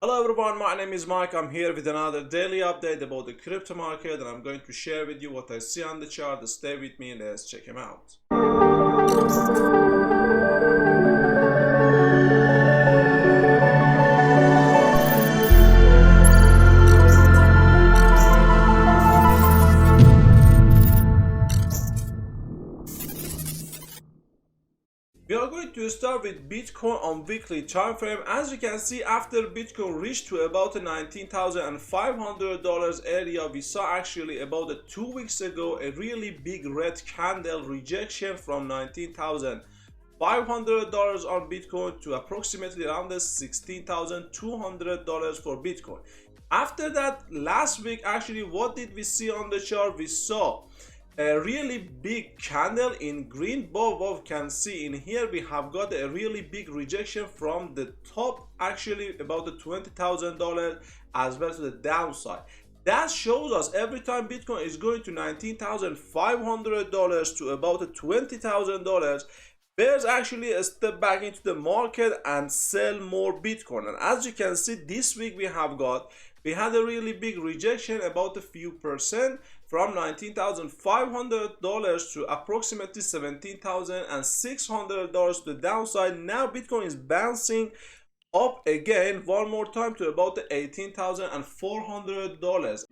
Hello everyone, my name is Mike. I'm here with another daily update about the crypto market, and I'm going to share with you what I see on the chart. Stay with me and let's check him out. We are going to start with Bitcoin on weekly time frame. As you can see, after Bitcoin reached to about the $19,500 area, we saw actually about 2 weeks ago a really big red candle rejection from $19,500 on Bitcoin to approximately around the $16,200 for Bitcoin. After that, last week, actually, what did we see on the chart? We saw a really big candle in green. Both can see in here we have got a really big rejection from the top, actually about the $20,000 as well to the downside. That shows us every time Bitcoin is going to $19,500 to about $20,000, bears actually a step back into the market and sell more Bitcoin. And as you can see, this week we had a really big rejection, about a few percent, from $19,500 to approximately $17,600 to the downside. Now Bitcoin is bouncing up again one more time to about the $18,400.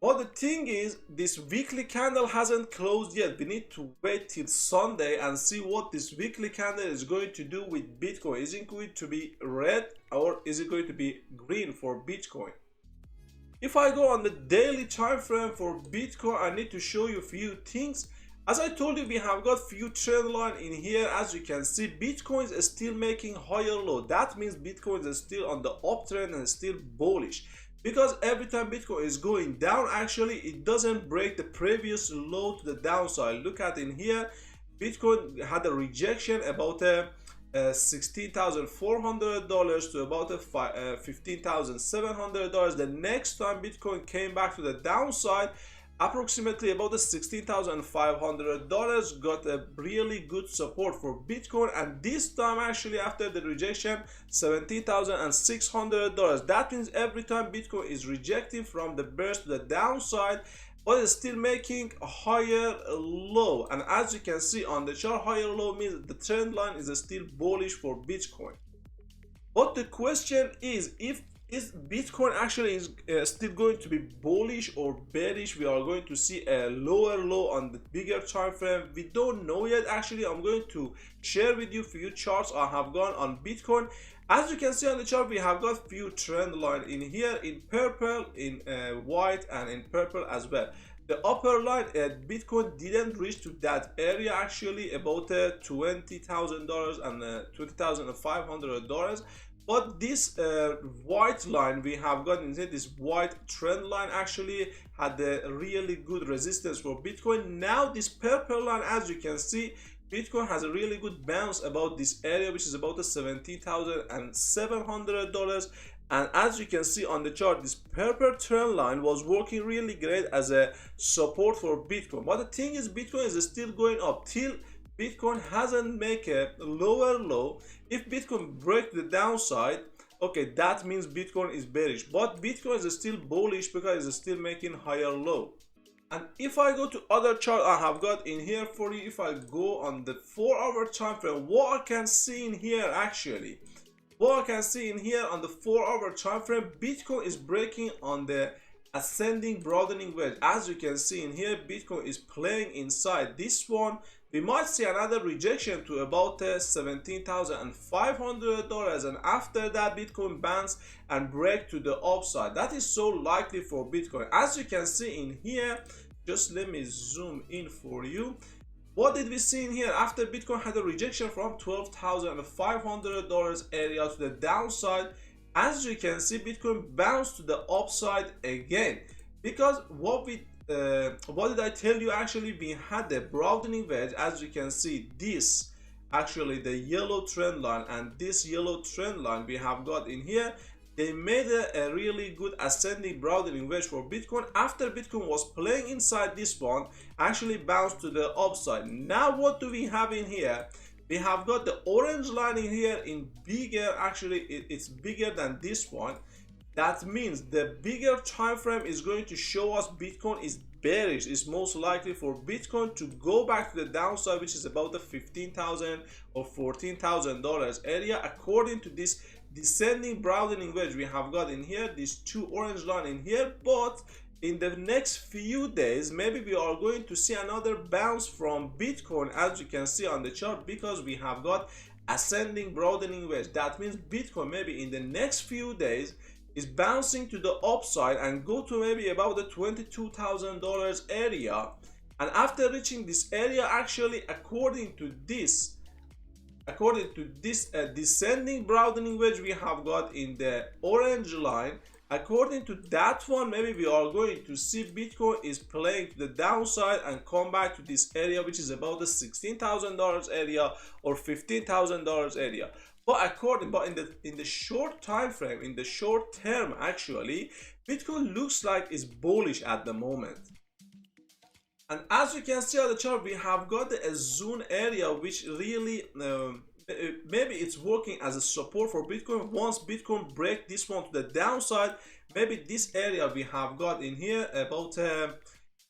But the thing is, this weekly candle hasn't closed yet. We need to wait till Sunday and see what this weekly candle is going to do with Bitcoin. Is it going to be red or is it going to be green for Bitcoin? If I go on the daily time frame for Bitcoin, I need to show you a few things. As I told you, we have got few trend line in here. As you can see, Bitcoin is still making higher low. That means Bitcoin is still on the uptrend and still bullish. Because every time Bitcoin is going down, actually it doesn't break the previous low to the downside. Look at in here, Bitcoin had a rejection about $16,400 to about $15,700. The next time Bitcoin came back to the downside, approximately about the $16,500, got a really good support for Bitcoin. And this time, actually, after the rejection, $17,600. That means every time Bitcoin is rejecting from the burst to the downside, but it's still making a higher low. And as you can see on the chart, higher low means the trend line is still bullish for Bitcoin. But the question is Bitcoin actually is still going to be bullish or bearish? We are going to see a lower low on the bigger time frame. We don't know yet. Actually, I'm going to share with you a few charts I have gone on Bitcoin. As you can see on the chart, we have got few trend line in here, in purple, in white, and in purple as well. The upper line at Bitcoin didn't reach to that area, actually about $20,000 and $20,500. But this white line we have got in here, this white trend line, actually had a really good resistance for Bitcoin. Now this purple line, as you can see, Bitcoin has a really good bounce about this area, which is about the $17,700. And as you can see on the chart, this purple trend line was working really great as a support for Bitcoin. But the thing is, Bitcoin is still going up till Bitcoin hasn't make a lower low. If Bitcoin breaks the downside, okay, that means Bitcoin is bearish. But Bitcoin is still bullish because it's still making higher low. And if I go to other chart I have got in here for you, if I go on the 4-hour time frame, what I can see in here actually, what I can see in here on the 4-hour time frame, Bitcoin is breaking on the ascending broadening wedge. As you can see in here, Bitcoin is playing inside this one. We might see another rejection to about $17,500, and after that Bitcoin bounce and break to the upside. That is so likely for Bitcoin. As you can see in here, just let me zoom in for you. What did we see in here? After Bitcoin had a rejection from $12,500 area to the downside, as you can see, Bitcoin bounced to the upside again. Because what did I tell you? Actually, we had the broadening wedge. As you can see, this actually the yellow trend line and this yellow trend line we have got in here, they made a really good ascending broadening wedge for Bitcoin. After Bitcoin was playing inside this one, actually bounced to the upside. Now what do we have in here? We have got the orange line in here in bigger, actually it's bigger than this one. That means the bigger time frame is going to show us Bitcoin is bearish. It's most likely for Bitcoin to go back to the downside, which is about the $15,000 or $14,000 area, according to this descending broadening wedge we have got in here, these two orange line in here. But in the next few days, maybe we are going to see another bounce from Bitcoin, as you can see on the chart, because we have got ascending broadening wedge. That means Bitcoin maybe in the next few days is bouncing to the upside and go to maybe about the $22,000 area. And after reaching this area, actually according to this descending broadening wedge we have got in the orange line, according to that one, maybe we are going to see Bitcoin is playing to the downside and come back to this area, which is about the $16,000 area or $15,000 area. But in the short time frame, in the short term, actually, Bitcoin looks like it's bullish at the moment. And as you can see on the chart, we have got the zone area, which really maybe it's working as a support for Bitcoin. Once Bitcoin break this one to the downside, maybe this area we have got in here about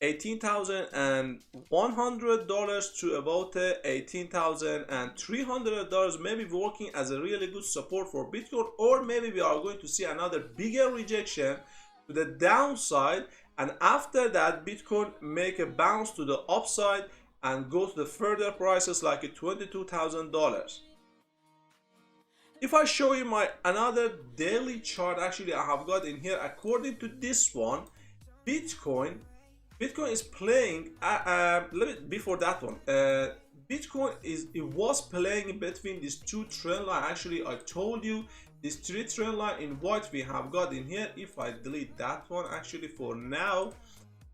$18,100 to about $18,300, maybe working as a really good support for Bitcoin. Or maybe we are going to see another bigger rejection to the downside, and after that Bitcoin make a bounce to the upside and go to the further prices like $22,000. If I show you my another daily chart, actually I have got in here, according to this one, Bitcoin is playing before that one, Bitcoin was playing between these two trend line. Actually I told you this three trend line in white we have got in here. If I delete that one, actually for now,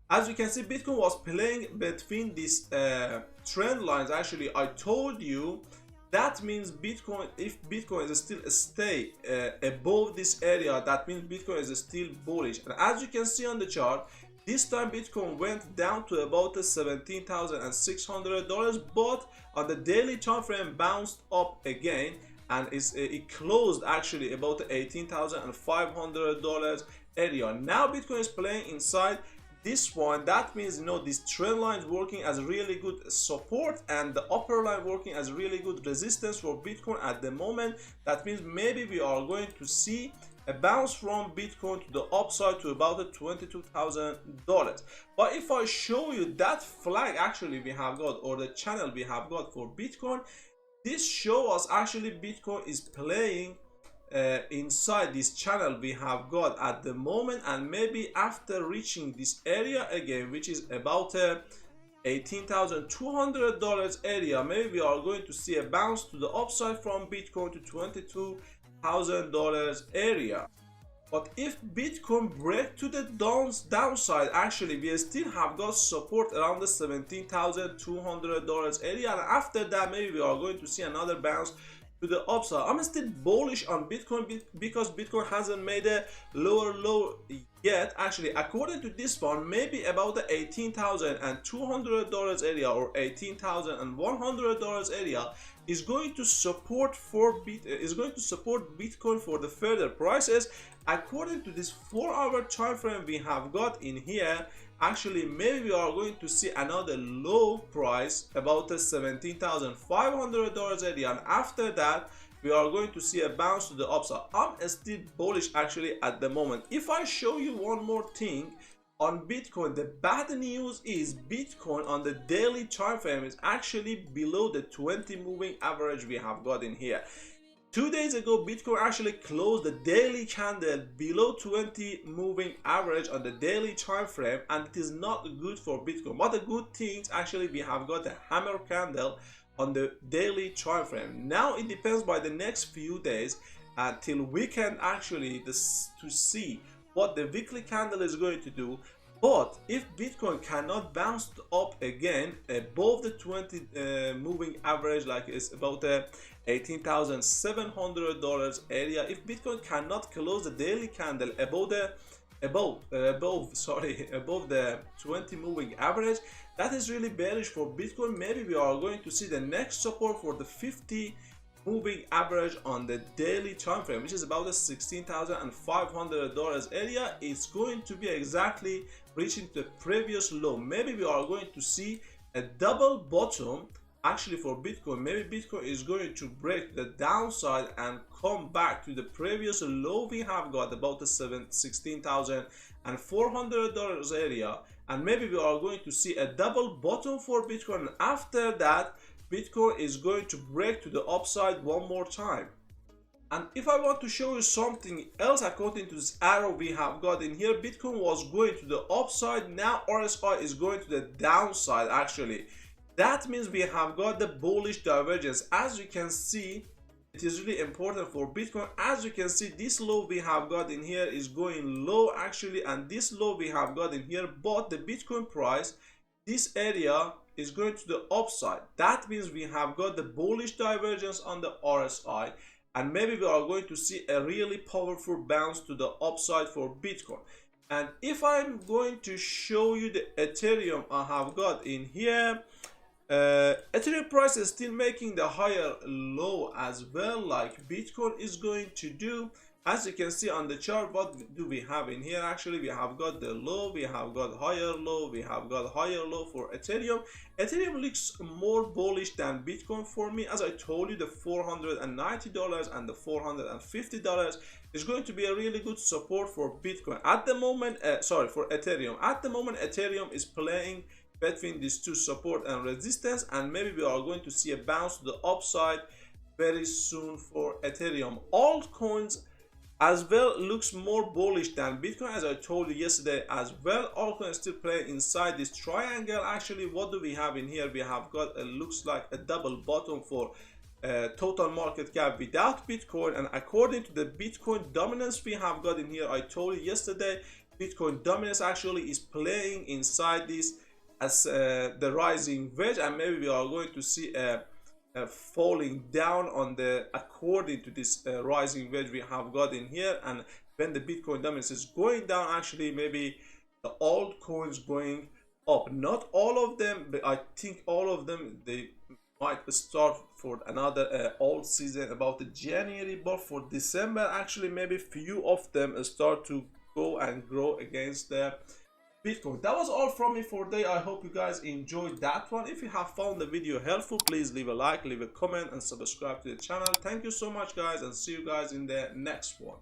as you can see, Bitcoin was playing between these trend lines. Actually I told you that means Bitcoin, if Bitcoin is still stay above this area, that means Bitcoin is still bullish. And as you can see on the chart, this time Bitcoin went down to about $17,600, but on the daily time frame bounced up again, and it closed actually about the $18,500 area. Now Bitcoin is playing inside this one. That means, you know, this trend line is working as really good support and the upper line working as really good resistance for Bitcoin at the moment. That means maybe we are going to see a bounce from Bitcoin to the upside to about the $22,000. But if I show you that flag actually we have got, or the channel we have got for Bitcoin, this shows us actually Bitcoin is playing inside this channel we have got at the moment, and maybe after reaching this area again, which is about $18,200 area, maybe we are going to see a bounce to the upside from Bitcoin to $22,000 area. But if Bitcoin break to the downside, actually we still have got support around the $17,200 area, and after that maybe we are going to see another bounce to the upside. I'm still bullish on Bitcoin because Bitcoin hasn't made a lower low yet. Actually, according to this one, maybe about the $18,200 area or $18,100 area is going to support Bitcoin for the further prices. According to this 4-hour time frame we have got in here, actually maybe we are going to see another low price about the $17,500 area, and after that we are going to see a bounce to the upside. I'm still bullish actually at the moment. If I show you one more thing on Bitcoin, the bad news is Bitcoin on the daily time frame is actually below the 20 moving average we have got in here. 2 days ago, Bitcoin actually closed the daily candle below 20 moving average on the daily time frame, and it is not good for Bitcoin. But the good things, actually we have got a hammer candle on the daily time frame. Now it depends by the next few days until weekend actually to see what the weekly candle is going to do. But if Bitcoin cannot bounce up again above the 20 moving average, like it's about $18,700 area, if Bitcoin cannot close the daily candle above the above the 20 moving average. That is really bearish for Bitcoin. Maybe we are going to see the next support for the 50 moving average on the daily time frame, which is about the $16,500 area. It's going to be exactly reaching the previous low. Maybe we are going to see a double bottom actually for Bitcoin. Maybe Bitcoin is going to break the downside and come back to the previous low we have got, about the $16,400 area, and maybe we are going to see a double bottom for Bitcoin, and after that Bitcoin is going to break to the upside one more time. And if I want to show you something else, according to this arrow we have got in here, Bitcoin was going to the upside. Now RSI is going to the downside actually. That means we have got the bullish divergence. As you can see, it is really important for Bitcoin. As you can see, this low we have got in here is going low actually, and this low we have got in here, but the Bitcoin price, this area is going to the upside. That means we have got the bullish divergence on the RSI, and maybe we are going to see a really powerful bounce to the upside for Bitcoin. And if I'm going to show you the Ethereum I have got in here, Ethereum price is still making the higher low as well, like Bitcoin is going to do. As you can see on the chart, what do we have in here? Actually, we have got the low, we have got higher low, we have got higher low for Ethereum. Ethereum looks more bullish than Bitcoin for me. As I told you, the $490 and the $450 is going to be a really good support for Bitcoin at the moment. For Ethereum. At the moment, Ethereum is playing between these two support and resistance, and maybe we are going to see a bounce to the upside very soon for Ethereum. Altcoins as well looks more bullish than Bitcoin, as I told you yesterday as well. Altcoin is still playing inside this triangle. Actually, what do we have in here? We have got looks like a double bottom for total market cap without Bitcoin, and according to the Bitcoin dominance we have got in here, I told you yesterday, Bitcoin dominance actually is playing inside this as the rising wedge, and maybe we are going to see a falling down on the according to this rising wedge we have got in here. And when the Bitcoin dominance is going down, actually maybe the altcoins going up. Not all of them, but I think all of them, they might start for another alt season about the January, but for December actually maybe few of them start to go and grow against the Bitcoin. That was all from me for today. I hope you guys enjoyed that one. If you have found the video helpful, please leave a like, leave a comment, and subscribe to the channel. Thank you so much guys, and see you guys in the next one.